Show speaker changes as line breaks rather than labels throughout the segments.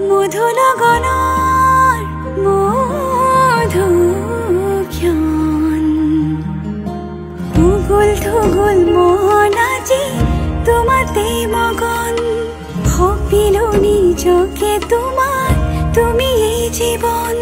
মধুনগৰৰ মধুক্ষণ উগুল থুগুল মন আজি তোমাতে মগন ভাবিলো নিজকে তোমাৰ তুমি এই জীৱন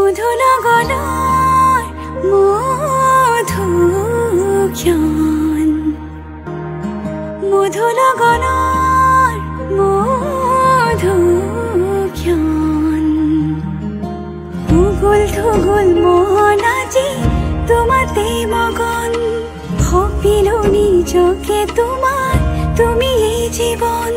মধুনগৰৰ মধুক্ষণ মধুনগৰৰ মধুক্ষণ উগুল থুগুল মন আজি তোমাতে মগন ভাবিলো নিজকে তোমাৰ তুমি এই জীৱন